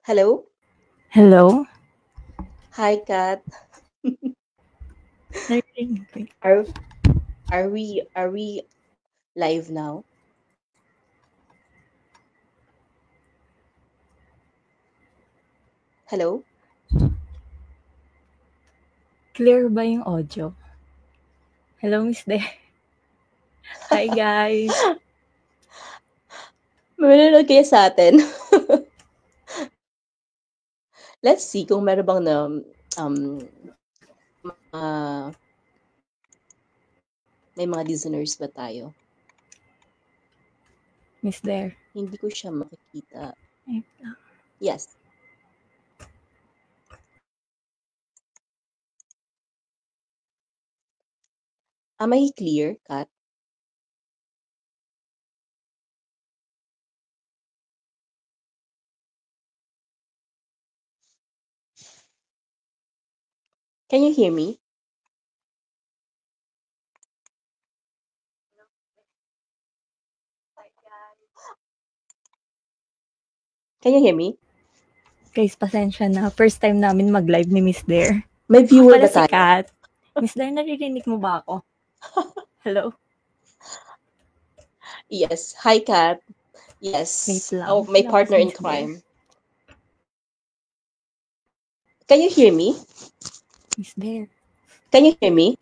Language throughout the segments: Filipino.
Hello? Hello? Hi, Kat. Narinig ko eh. Are are we live now? Hello? Clear ba yung audio? Hello, Miss De. Hi, guys. Manonood kaya sa atin? Let's see kung meron bang um, ah, may mga listeners ba tayo? Miss Der. Hindi ko siya makikita. Wait lang. Yes. Am I clear, Kat? Can you hear me? Can you hear me? Guys, pasensya na. First time namin mag-live ni Miss Der. May Ako viewer pala ba si tayo? Kat. Miss Der, naririnig mo ba ako? Hello? Yes. Hi, Kat. Wait Yes. Oh, lang. my Wala pa partner si in Miss Der. crime. Can you hear me? Miss Der. Can you hear me?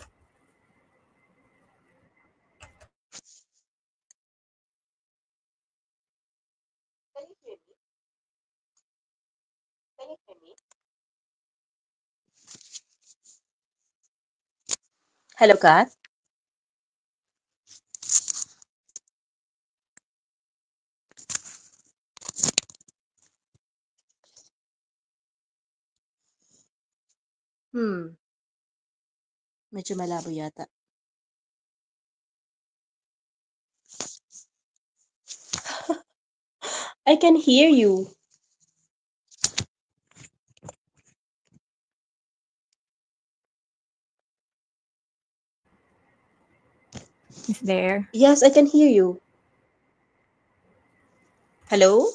Can you hear me? Can you hear me? Hello, Kat? Hmm. Medyo malabo yata. I can hear you. Miss Der. Yes, I can hear you. Hello?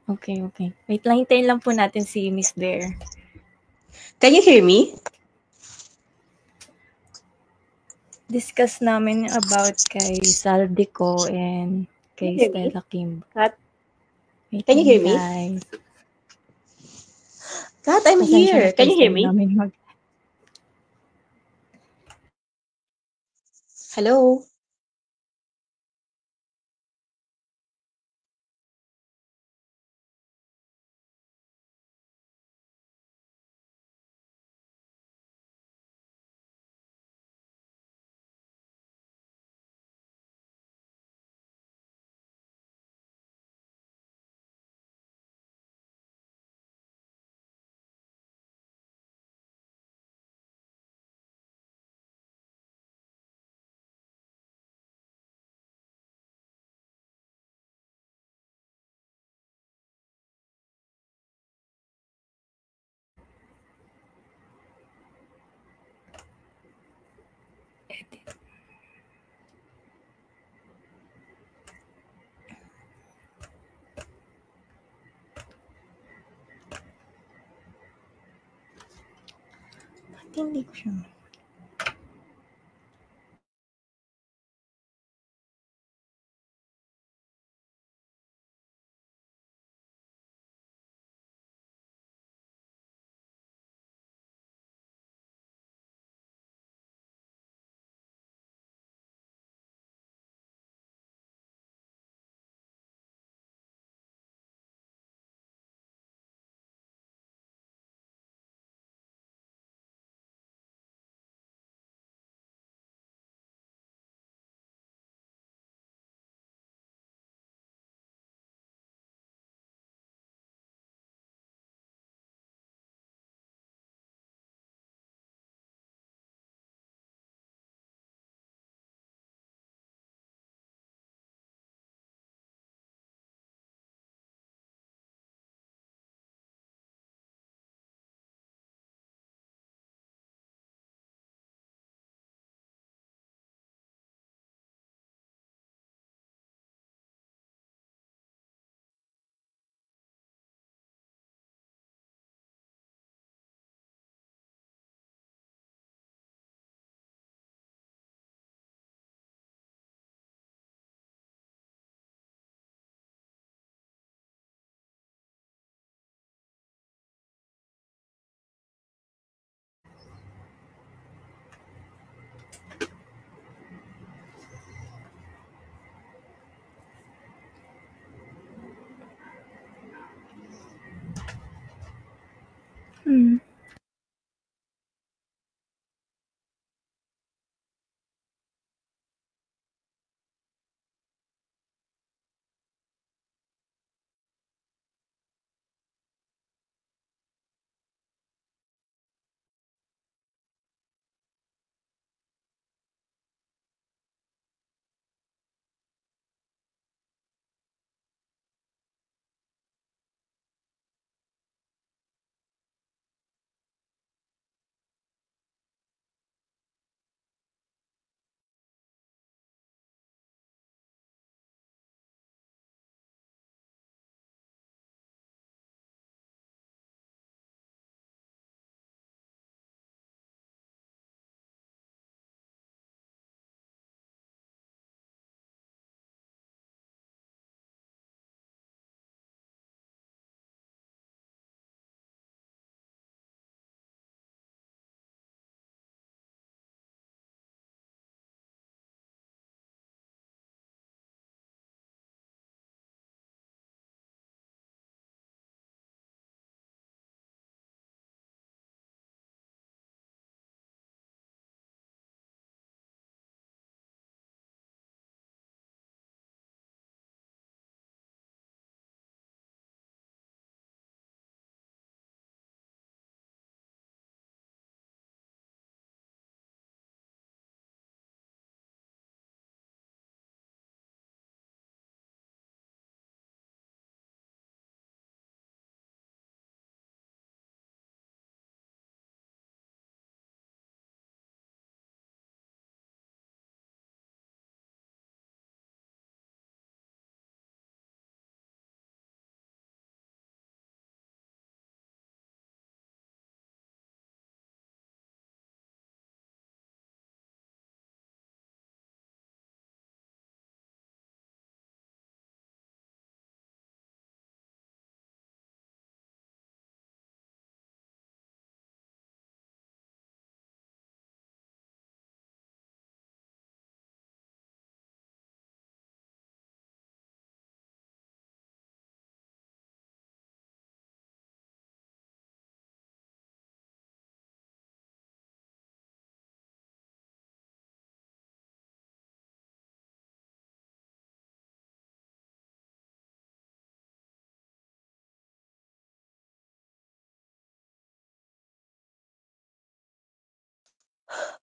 Okay, okay. Wait lang, hintayin lang po natin si Miss Der. Can you hear me? Discuss namin about kay Saldico and Can you kay hear me? Stella Kim. Kat? Wait Can you hear lang, me? guys. Kat, I'm Pasensya na, here. Can you first hear time me? namin mag Hello? edit. Ba't hindi ko siya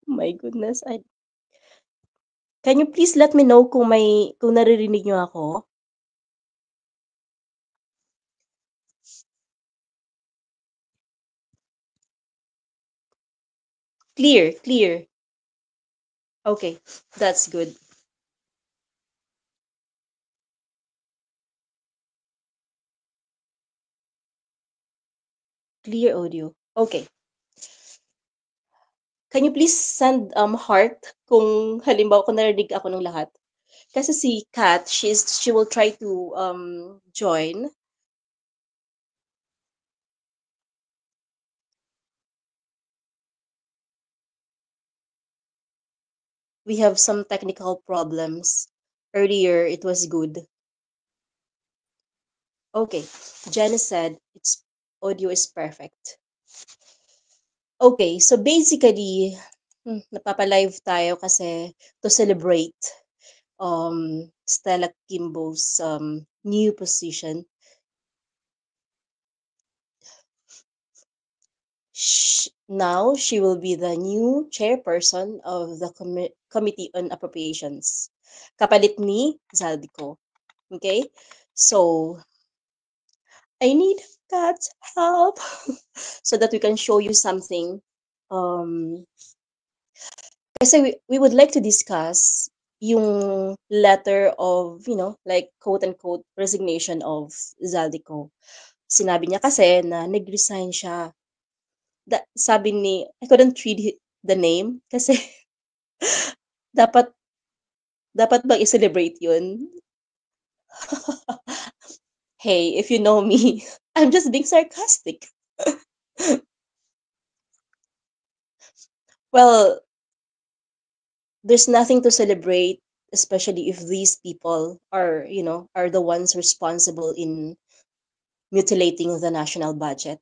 My goodness, can you please let me know kung naririnig niyo ako? Clear, clear. Okay, that's good. Clear audio. Okay. Can you please send heart kung halimbawa kung narinig ako ng lahat? Kasi si Kat, she will try to join. We have some technical problems. Earlier, it was good. Okay. Jenna said its audio is perfect. Okay, so basically, napapalive tayo kasi to celebrate Stella Kimbo's new position. Now she will be the new chairperson of the Committee on Appropriations. Kapalit ni Zaldico. Okay? So, I need God's help so that we can show you something. Kasi we would like to discuss yung letter of, like quote-unquote resignation of Zaldico. Sinabi niya kasi na nag-resign siya. Sabi ni, I couldn't read the name kasi dapat dapat bang i-celebrate yun? Hey, if you know me, I'm just being sarcastic. Well, there's nothing to celebrate, especially if these people are the ones responsible in mutilating the national budget.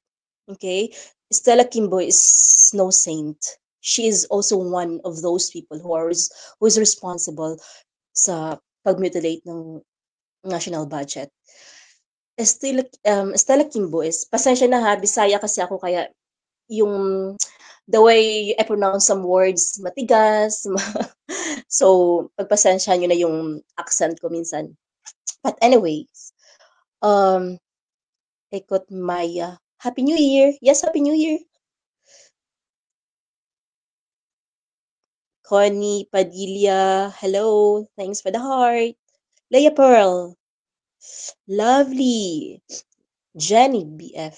Okay? Stella Kimbo is no saint. She is also one of those people who is responsible sa pagmutilate ng national budget. Stella Kimbo is, pasensya na ha, Bisaya kasi ako kaya yung the way I pronounce some words matigas. So, pagpasensya nyo na yung accent ko minsan. But anyways, um, Ekot Maya. Happy New Year! Yes, Happy New Year! Connie Padilla, hello. Thanks for the heart. Leia Pearl, lovely. Jenny BF.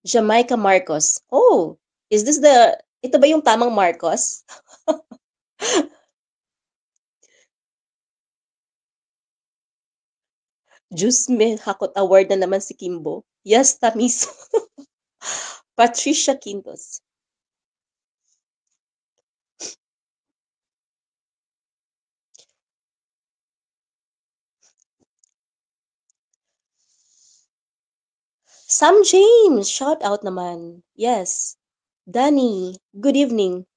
Jamaica Marcos. Oh, ito ba yung tamang Marcos? Juice Me Hakot Award na naman si Kimbo. Yes, Tamis. Patricia Quintos. Sam James, shout out naman. Yes. Danny, good evening.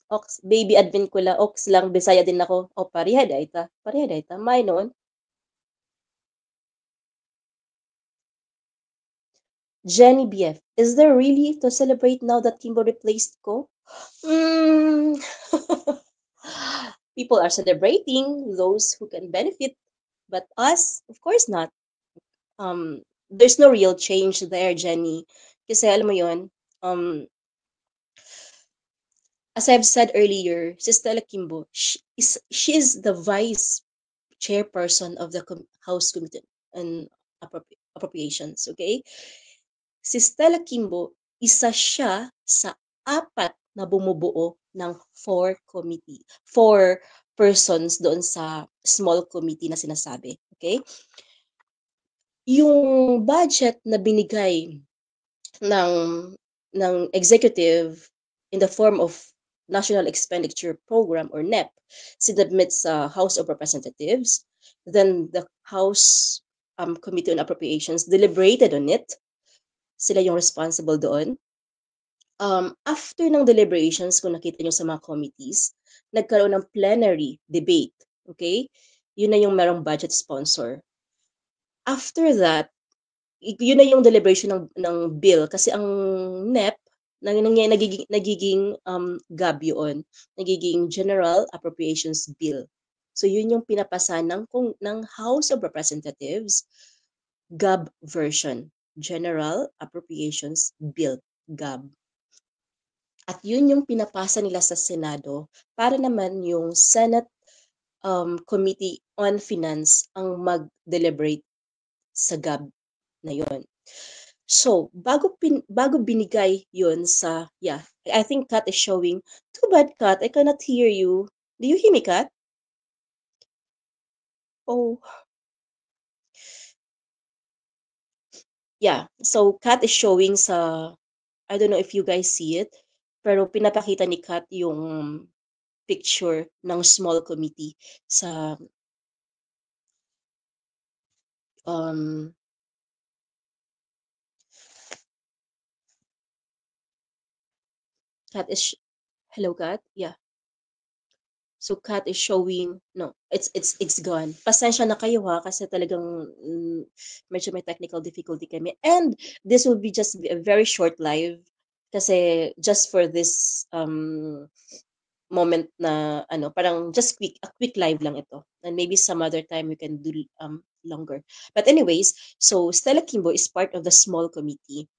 Ox, baby admin ko la, ox lang, Bisaya din ako. O, pareha dayta. Pareha dayta. May noon. Jenny BF, is there really to celebrate now that Kimbo replaced Ko? Mm. People are celebrating those who can benefit, but us, of course not. There's no real change there, Jenny. Kasi alam mo yun, as I've said earlier, si Stella Kimbo, she is the vice chairperson of the House Committee on Appropriations, okay? Si Stella Kimbo, isa siya sa 4 na bumubuo ng 4 persons doon sa small committee na sinasabi, okay? Yung budget na binigay ng executive in the form of National Expenditure Program or NEP sinubmit sa House of Representatives. Then the House Committee on Appropriations deliberated on it. Sila yung responsible doon. After ng deliberations, kung nakita nyo sa mga committees, nagkaroon ng plenary debate. Okay? Yun na yung merong budget sponsor. After that, yun na yung deliberation ng bill kasi ang NEP nagiging GAB yun, nagiging General Appropriations Bill. So yun yung pinapasa ng House of Representatives, GAB version, General Appropriations Bill, GAB. At yun yung pinapasa nila sa Senado para naman yung Senate Committee on Finance ang mag-deliberate sa GAB na yun. So, bago binigay yun sa, yeah, I think Kat is showing. Too bad, Kat, I cannot hear you. Do you hear me, Kat? Oh, yeah. So, Kat is showing sa, I don't know if you guys see it, pero pinapakita ni Kat yung picture ng small committee sa um Kat is hello, Kat? Yeah. So Kat is showing, no, it's gone. Pasensya na kayo ha kasi talagang medyo may technical difficulty kami. And this will be just a very short live kasi just for this moment na ano, parang just a quick live lang ito. And maybe some other time we can do longer. But anyways, so Stella Kimbo is part of the small committee.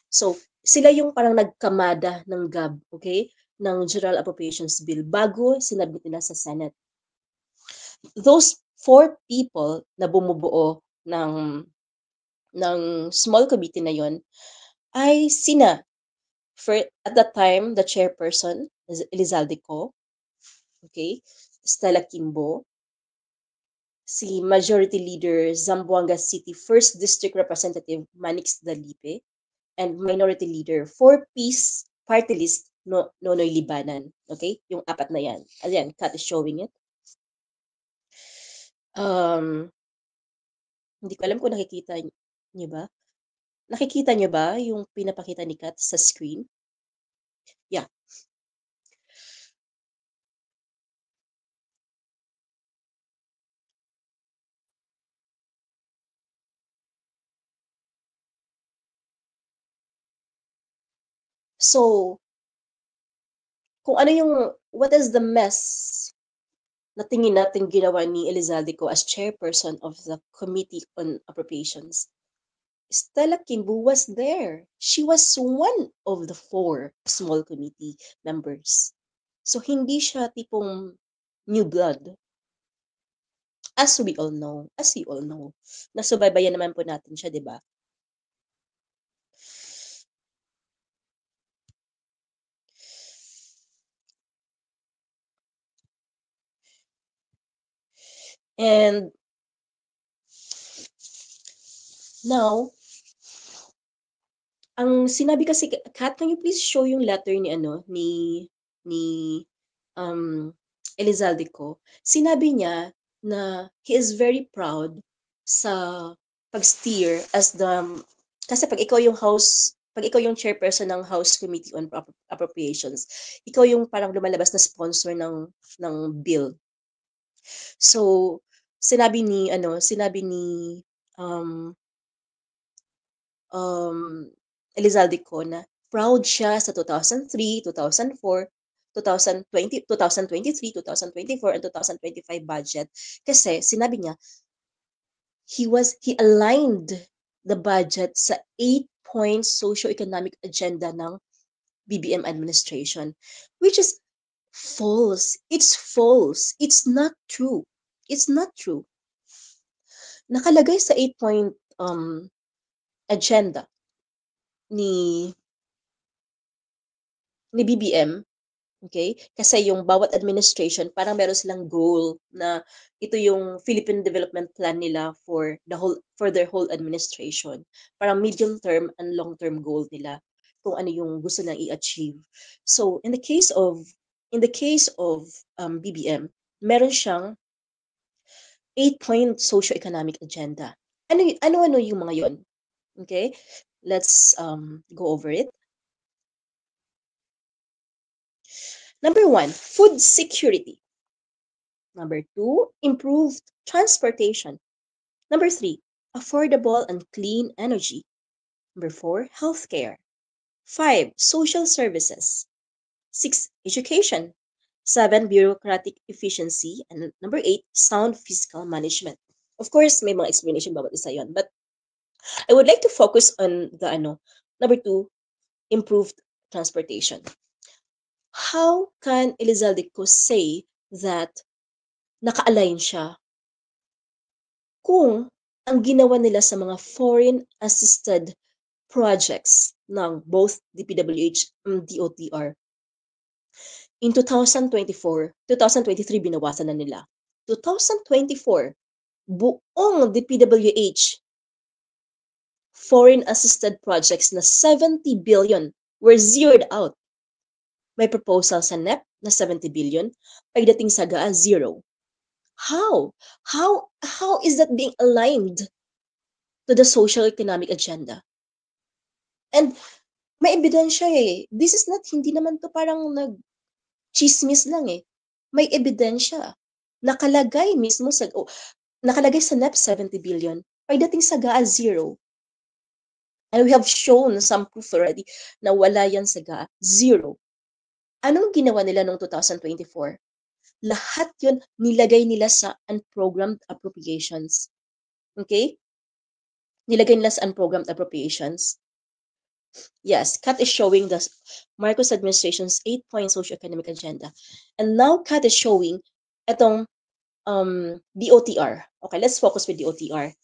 So, sila yung parang nagkamada ng GAB, okay? Ng General Appropriations Bill bago sinabit nila sa Senate. Those four people na bumubuo ng small committee na yon ay sina at that time the chairperson Elizalde Co, okay? Stella Kimbo, si Majority Leader Zamboanga City First District Representative Manix Dalipe, and Minority Leader for Peace Party List Nonoy Libanan. Okay? Yung apat na yan. Ayan, Kat is showing it. Hindi ko alam kung nakikita niyo ba. Nakikita niyo ba yung pinapakita ni Kat sa screen? Yeah. So, kung ano yung, what is the mess na tingin natin ginawa ni Elizalde Co as chairperson of the Committee on Appropriations? Stella Kimbu was there. She was one of the four small committee members. So, hindi siya tipong new blood. As we all know, as you all know, nasubaybayan naman po natin siya, di ba? And now, ang sinabi kasi, Kat, can you please show yung letter ni ni Elizalde Co? Sinabi niya na he is very proud sa pag-steer as kasi pag ikaw yung chairperson ng House Committee on Appropriations, ikaw yung parang lumalabas na sponsor ng bill. So, sinabi ni um, Elizalde Co na proud siya sa 2003, 2004, 2020, 2023, 2024, and 2025 budget kasi sinabi niya he aligned the budget sa 8-point socio-economic agenda ng BBM administration, which is false. It's false. It's not true. It's not true. Nakalagay sa 8-point agenda ni BBM, okay? Kasi yung bawat administration, parang meron silang goal na ito yung Philippine Development Plan nila for their whole administration. Parang medium term and long term goal nila kung ano yung gusto nilang i-achieve. So, in the case of BBM, meron siyang 8-point socio-economic agenda. Ano yung mga yon? Okay? Let's go over it. Number 1, food security. Number 2, improved transportation. Number 3, affordable and clean energy. Number 4, healthcare. 5, social services. 6, education. 7, bureaucratic efficiency. And number 8, sound fiscal management. Of course, may mga explanation bawat isa yon. But I would like to focus on the number 2, improved transportation. How can Elizalde say that naka-align siya kung ang ginawa nila sa mga foreign assisted projects ng both DPWH and DOTR in 2023 binawasan na nila. 2024, buong DPWH foreign assisted projects na 70 billion were zeroed out. May proposal sa NEP na 70 billion, pagdating sa GAA, zero. How? How is that being aligned to the social economic agenda? And may ebidensya eh. This is not, hindi naman to parang nag-chismis lang eh. May ebidensya. Nakalagay mismo sa, nakalagay sa NEP 70 billion. Pagdating sa GAA, zero. And we have shown some proof already na wala yan sa GAA, zero. Anong ginawa nila noong 2024? Lahat yun nilagay nila sa unprogrammed appropriations. Okay? Nilagay nila sa unprogrammed appropriations. Yes, Kat is showing the Marcos administration's 8-point socio-economic agenda. And now Kat is showing itong DOTR. Okay, let's focus with DOTR.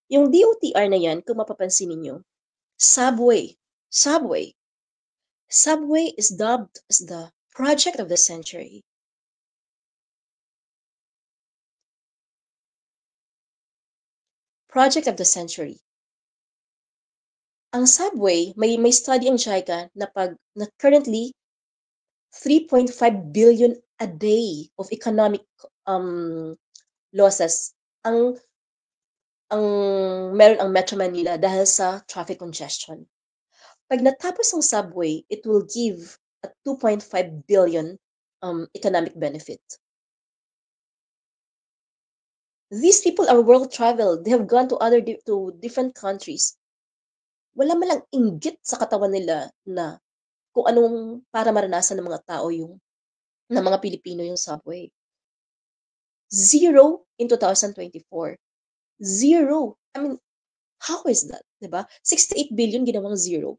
Yung DOTR na yan, kung mapapansin niyo, Subway is dubbed as the project of the century. Project of the century. Ang subway, may study ang JICA na currently 3.5 billion a day of economic losses ang meron ang Metro Manila dahil sa traffic congestion. Pag natapos ang subway, it will give a 2.5 billion economic benefit. These people are world traveled. They have gone to different countries. Wala man lang inggit sa katawan nila na kung anong para maranasan ng mga tao ng mga Pilipino yung subway. Zero in 2024. Zero. I mean, how is that? Diba? 68 billion ginawang zero.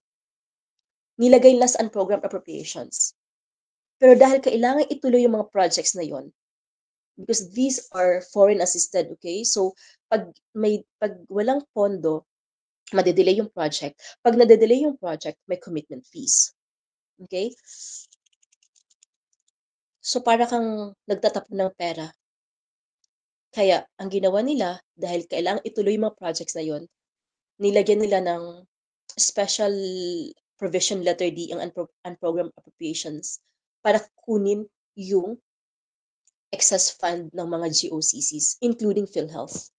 Nilagay nila sa unprogrammed appropriations. Pero dahil kailangan ituloy yung mga projects na yon, because these are foreign assisted, okay? So, pag walang pondo, madedelay yung project. Pag nadedelay yung project, may commitment fees. Okay? So, para kang nagtatapon ng pera. Kaya, ang ginawa nila, dahil kailangan ituloy yung mga projects na yon, nilagyan nila ng special provision letter D ang unprogrammed appropriations para kunin yung excess fund ng mga GOCCs, including PhilHealth.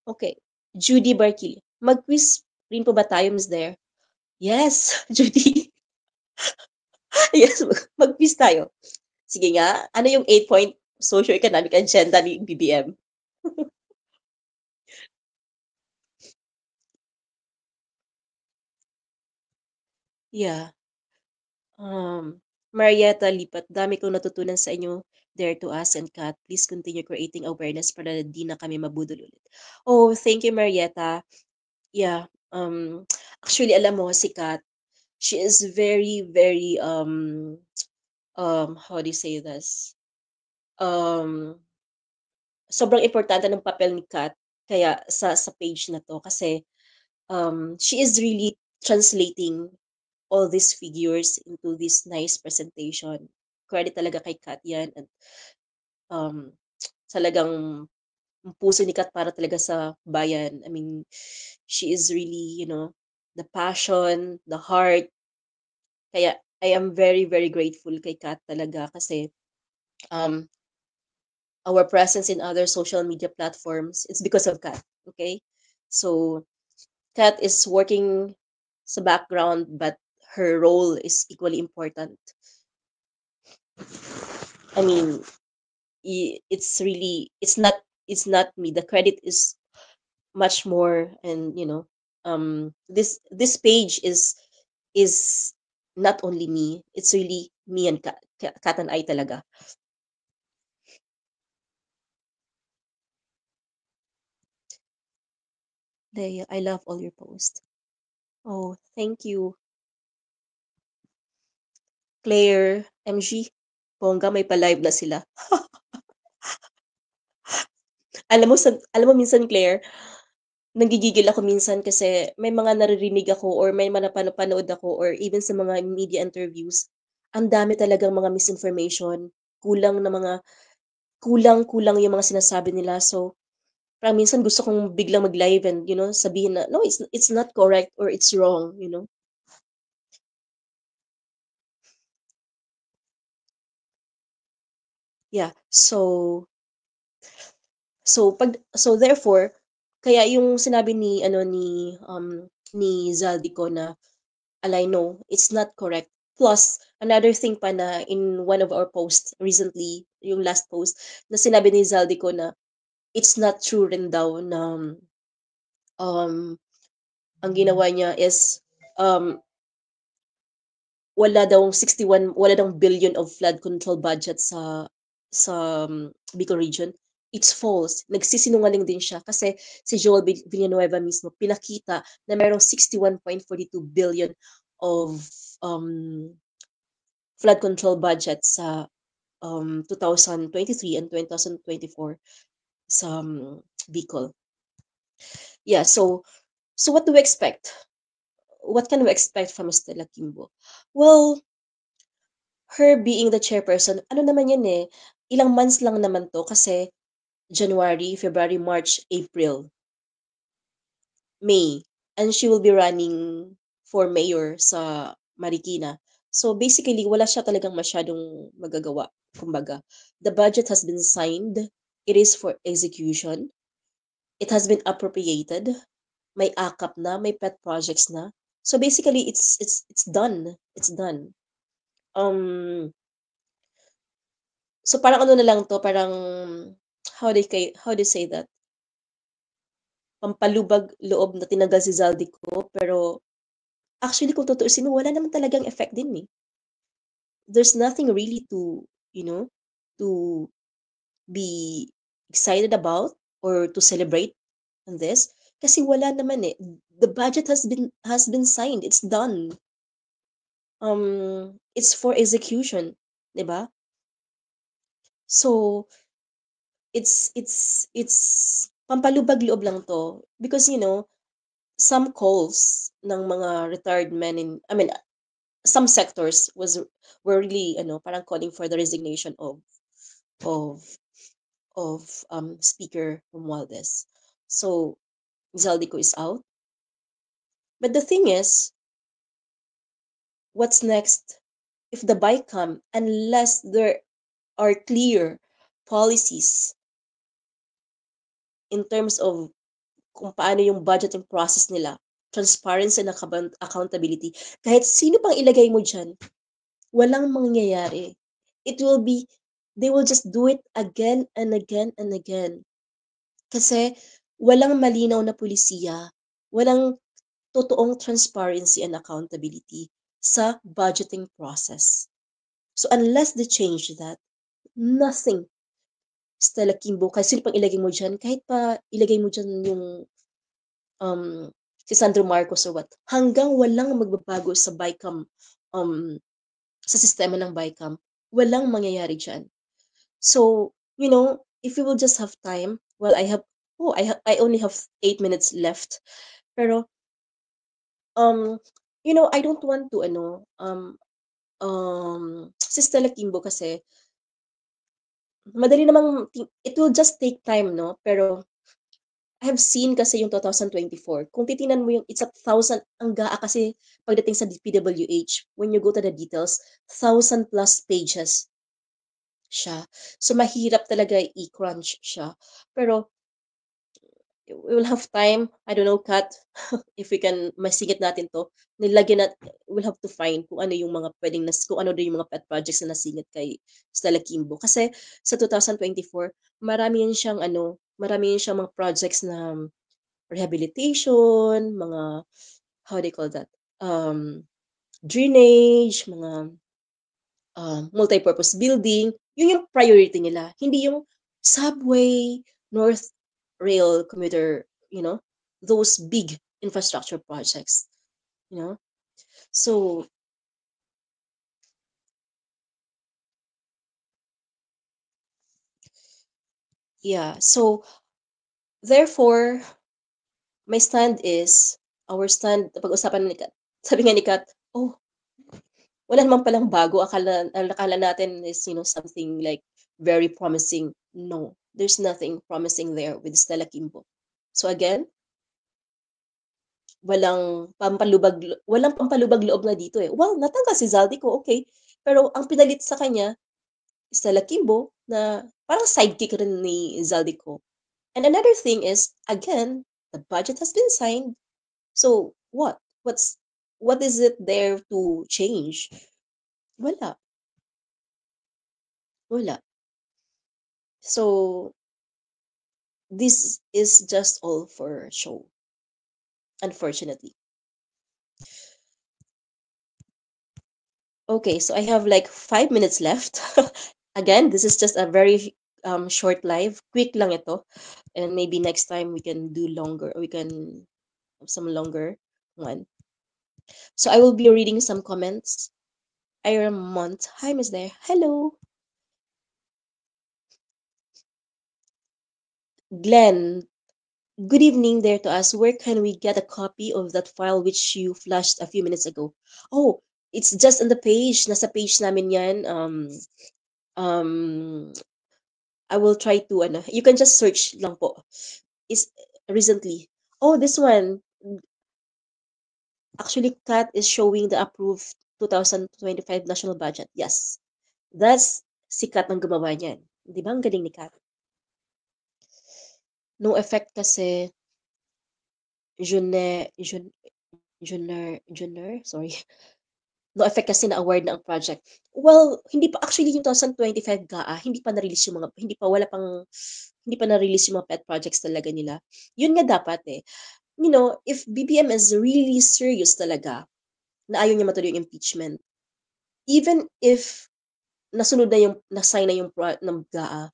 Okay. Judy Barkil. Mag-quiz rin po ba tayo, Ms. There? Yes, Judy. Yes, mag-quiz tayo. Sige nga, ano yung 8-point socio-economic agenda ni BBM? Yeah. Marietta Lipat, dami kong natutunan sa inyo. Dare to Ask and Kat, please continue creating awareness para di na kami mabudol ulit. Oh, thank you, Marietta. Yeah. Actually, alam mo, si Kat, she is very, very, how do you say this? Sobrang importante ng papel ni Kat kaya sa page na to kasi she is really translating all these figures into this nice presentation. Credit talaga kay Kat yan. And talagang puso ni Kat para talaga sa bayan. I mean, she is really, the passion, the heart. Kaya I am very, very grateful kay Kat talaga kasi our presence in other social media platforms, it's because of Kat. Okay? So, Kat is working sa background, but her role is equally important. I mean, it's really it's not me. The credit is much more, and this page is not only me. It's really me and Kat and I talaga. Leia, I love all your posts. Oh, thank you. Claire, MG, bongga may pa-live na sila. Alam mo minsan Claire, nanggigigil ako minsan kasi may mga naririnig ako or may mga napanood ako or even sa mga media interviews, ang dami talagang mga misinformation, kulang na mga kulang-kulang yung mga sinasabi nila. So, parang minsan gusto kong biglang mag-live and, sabihin na, no, it's not correct or it's wrong. Yeah. So therefore, kaya yung sinabi ni Zaldico na I know it's not correct. Plus, another thing pa na in one of our posts recently, yung last post, na sinabi ni Zaldico na it's not true rin daw na um, ang ginawa niya is um, wala daw billion of flood control budget sa Bicol region. It's false. Nagsisinungaling din siya kasi si Joel Villanueva mismo pinakita na mayroong 61.42 billion of um, flood control budget sa 2023 and 2024 sa Bicol. Yeah, so what do we expect? What can we expect from Stella Kimbo? Well, her being the chairperson, ano naman yan eh, ilang months lang naman to kasi January, February, March, April, May, and she will be running for mayor sa Marikina. So basically, wala siya talagang masyadong magagawa, kumbaga. The budget has been signed, it is for execution, it has been appropriated, may AKAP na, may pet projects na. So basically, it's done. It's done. Um, so parang ano na lang to, parang how they say that? Pampalubag loob na tinagal si Zaldico, pero actually kung tutuusin mo, wala naman talagang effect din eh. There's nothing really to be excited about or to celebrate on this kasi wala naman eh. The budget has been signed. It's done. It's for execution, 'di ba? So, it's pampalubag loob lang to because some calls ng mga retired men I mean some sectors were really parang calling for the resignation of Speaker Romualdez. So Zaldico is out. But the thing is, what's next? If the BICAM, unless there are clear policies in terms of kung paano yung budgeting process nila, transparency and accountability, kahit sino pang ilagay mo dyan, walang mangyayari. It will be, they will just do it again and again and again. Kasi walang malinaw na pulisiya, walang totoong transparency and accountability sa budgeting process. So unless they change that, nothing, Stella Kimbo, kahit sino pang ilagay mo dyan, kahit pa ilagay mo dyan yung si Sandro Marcos or what, hanggang walang magbabago sa BICAM, um, sa sistema ng BICAM, walang mangyayari dyan. So, if we will just have time, well, I only have 8 minutes left. Pero, I don't want to, si Stella Kimbo kasi, madali namang, it will just take time, no? Pero, I have seen kasi yung 2024. Kung titingnan mo yung it's a thousand, ang gaa kasi pagdating sa DPWH, when you go to the details, 1,000 plus pages siya. So mahirap talaga i-crunch siya. Pero we will have time, I don't know, Kat, if we can masingit natin 'to, nilagyan nat we'll have to find kung ano yung mga puwedeng kung ano din yung mga pet projects na nasingit kay Stella Kimbo. Kasi sa 2024, marami yun siyang ano, marami yun siyang mga projects na rehabilitation, mga how do you call that? Um, Drainage, mga multipurpose building, yun yung priority nila. Hindi yung subway, North Rail commuter, those big infrastructure projects, you know. So, yeah. So, therefore, my stand is, our stand, pag-usapan ni Kat, sabi nga ni Kat, oh, wala naman palang bago. Akala natin is, something like very promising. No, there's nothing promising there with Stella Kimbo. So again, walang pampalubag loob nga dito eh. Well, natanggal si Zaldico, okay. Pero ang pinalit sa kanya, Stella Kimbo, na parang sidekick rin ni Zaldico. And another thing is, again, the budget has been signed. So, what? What is it there to change? Wala. Wala. So, this is just all for show, unfortunately. Okay, so I have like 5 minutes left. Again, this is just a very short live. Quick lang ito. And maybe next time we can do longer. We can have some longer one. So I will be reading some comments. Iron Mont. Hi, Miss There. Hello. Glenn. Good evening there to us. Where can we get a copy of that file which you flashed a few minutes ago? Oh, it's just on the page. Nasa page namin yan. Um, I will try to, you can just search lang po. Is recently. Oh, this one. Actually, Kat is showing the approved 2025 national budget. Yes. That's si Kat ang gumawa niyan. Di ba? Ang galing ni Kat. No effect kasi, June, June, sorry. No effect kasi na-award na ang project. Well, hindi pa actually yung 2025 GAA, hindi pa na-release yung mga pet projects talaga nila. Yun nga dapat eh. If BBM is really serious talaga na ayaw niya matuloy yung impeachment, even if nasign na yung ng GAA,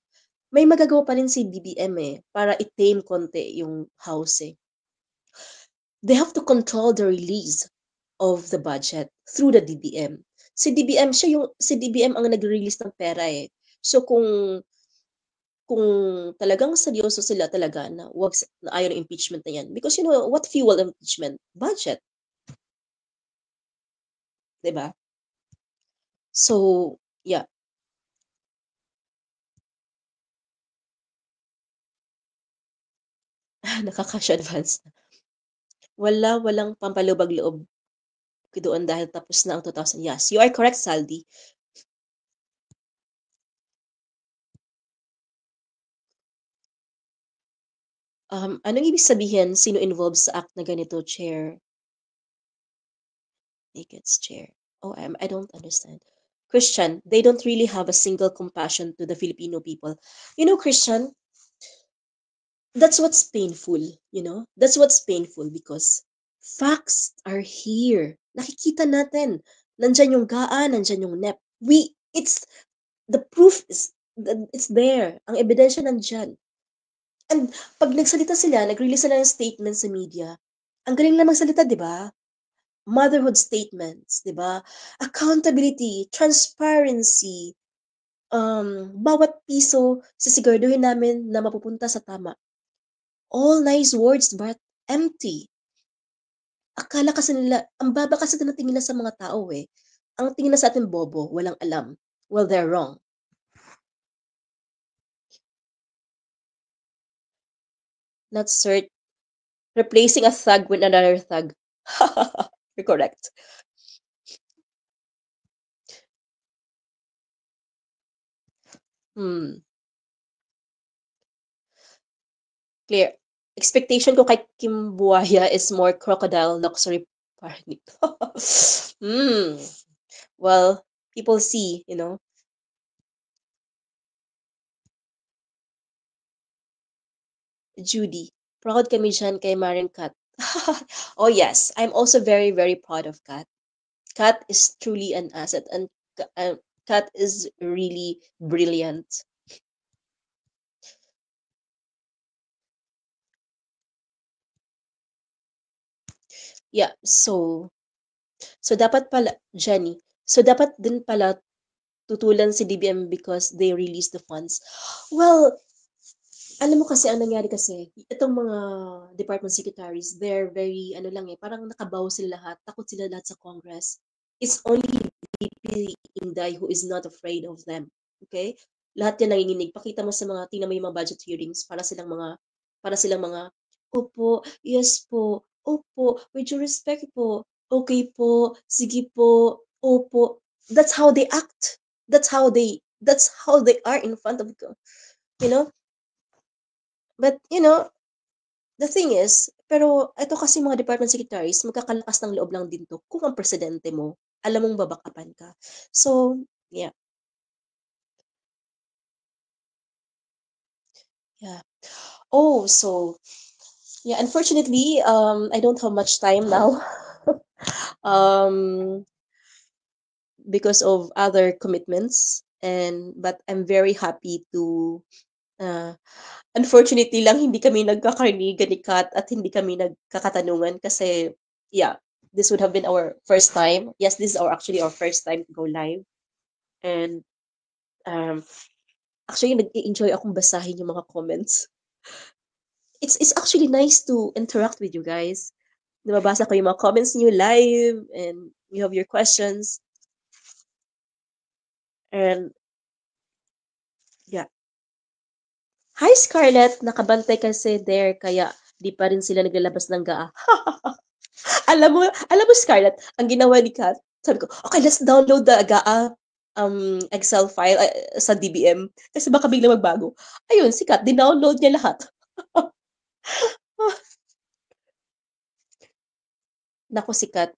may magagawa pa rin si BBM eh, para i-tame konti yung House eh. They have to control the release of the budget through the DBM. Si DBM ang nag-release ng pera eh. So kung talagang seryoso sila talaga na ayaw ng impeachment na yan. Because what fuel impeachment? Budget. 'Di ba? So, yeah. Nakaka-cash advance na. Walang pampalubag-loob doon dahil tapos na ang 2,000. Yes, you are correct, Saldi. Anong ibig sabihin, sino involved sa act na ganito, Chair? Naked chair. Oh, I don't understand. Christian, they don't really have a single compassion to the Filipino people. Christian, that's what's painful, That's what's painful because facts are here. Nakikita natin. Nandyan yung GAA, nandyan yung NEP. The proof is, it's there. Ang ebidensya nandyan. And pag nagsalita sila, nag-release sila ng statement sa media, ang galing na magsalita, di ba? Motherhood statements, 'di ba? Accountability, transparency, bawat piso sisiguraduhin namin na mapupunta sa tama. All nice words but empty. Akala kasi nila, ang baba kasi ng tingin nila sa mga tao eh. Ang tingin na sa atin bobo, walang alam. Well, they're wrong. Not cert. Replacing a thug with another thug. You're correct. Hmm. Clear. expectation ko kay Kim Buaya is more crocodile luxury party. Hmm. Well, people see, Judy. Proud kami dyan kay Maring Kat. Oh yes, I'm also very, very proud of Kat. Kat is truly an asset, and Kat is really brilliant. Yeah, so dapat pala, Jenny, so dapat din pala tutulan si DBM because they release the funds. Well, alam mo kasi ang nangyari kasi, itong mga department secretaries, they're very, ano lang eh, parang nakabaw sila lahat, takot sila lahat sa Congress. It's only VP Inday who is not afraid of them. Okay? Lahat yan nanginginig. Pakita mo sa mga, tingnan mo yung mga budget hearings, para silang mga, opo, yes po, opo, with your respect po, okay po, sige po, opo. That's how they act. That's how they are in front of you know, but the thing is, pero ito kasi mga department secretaries, magkakalakas ng loob lang din 'to kung ang presidente mo, alam mong babakapan ka. So, yeah, yeah. Oh, so, yeah, unfortunately, I don't have much time now, um, because of other commitments, but I'm very happy to, uh, unfortunately lang hindi kami nagkakarinigan ni Kat at hindi kami nagkakatanungan kasi, yeah, this would have been our first time. Yes, this is actually our first time to go live. And um, actually, nag-enjoy akong basahin yung mga comments. It's actually nice to interact with you guys. Nababasa ko yung mga comments niyo live and you have your questions. And yeah. Hi Scarlett, nakabantay kasi there kaya di pa rin sila naglalabas ng GAA. Alam mo Scarlett, ang ginawa ni Kat, sabi ko, okay, let's download the GAA Excel file sa DBM kasi baka bigla magbago. Ayun, si Kat, dinownload niya lahat. Nako si Kat,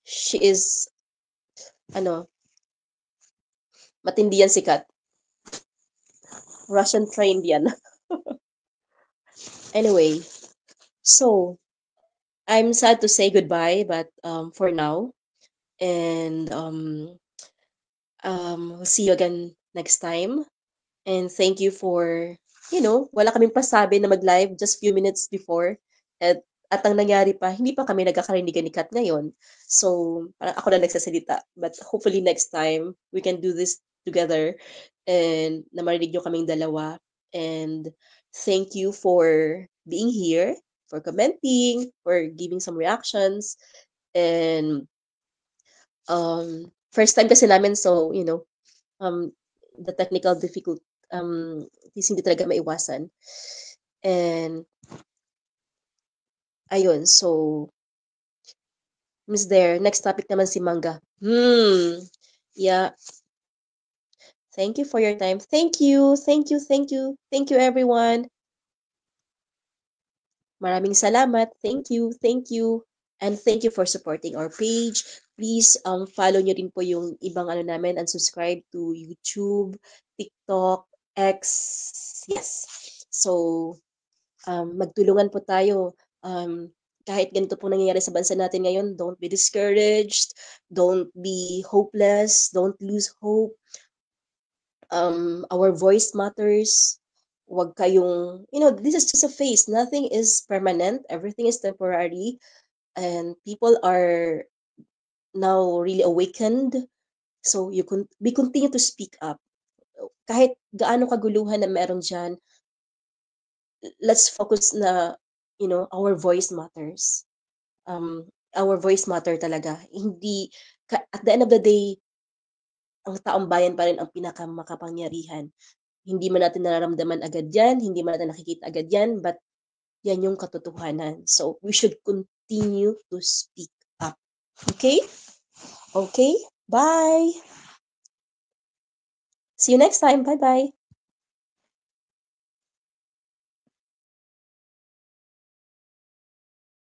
she is, ano, matindi yan si Kat. Russian trained yan. Anyway, so, I'm sad to say goodbye, but for now, and we'll see you again next time. And thank you for, wala kaming pasabi na mag-live just few minutes before. At ang nangyari pa, hindi pa kami nagkakarinigan ni Kat ngayon. So, parang ako na nagsasalita. But hopefully next time, we can do this together and na marinig nyo kaming dalawa. And thank you for being here, for commenting, for giving some reactions. And first time kasi namin, so, um, the technical difficult is hindi talaga maiwasan. And ayun, so Miss There, next topic naman si Manga. Yeah. Thank you for your time. Thank you. Thank you. Thank you. Thank you everyone. Maraming salamat. Thank you. Thank you. And thank you for supporting our page. Please follow nyo rin po yung ibang ano namin and subscribe to YouTube, TikTok, X. Yes. So, magtulungan po tayo. Kahit ganito po nangyayari sa bansa natin ngayon, don't be discouraged, don't be hopeless, don't lose hope. Our voice matters. Wag kayong, this is just a phase. Nothing is permanent. Everything is temporary. And people are now really awakened. So we continue to speak up. Kahit gaano kaguluhan na meron dyan, let's focus na, our voice matters. Our voice matter talaga. Hindi, at the end of the day, ang taong bayan pa rin ang pinakamakapangyarihan. Hindi man natin nararamdaman agad yan, hindi man natin nakikita agad yan, but yan yung katotohanan. So, we should continue to speak up. Okay? Okay? Bye! See you next time. Bye-bye.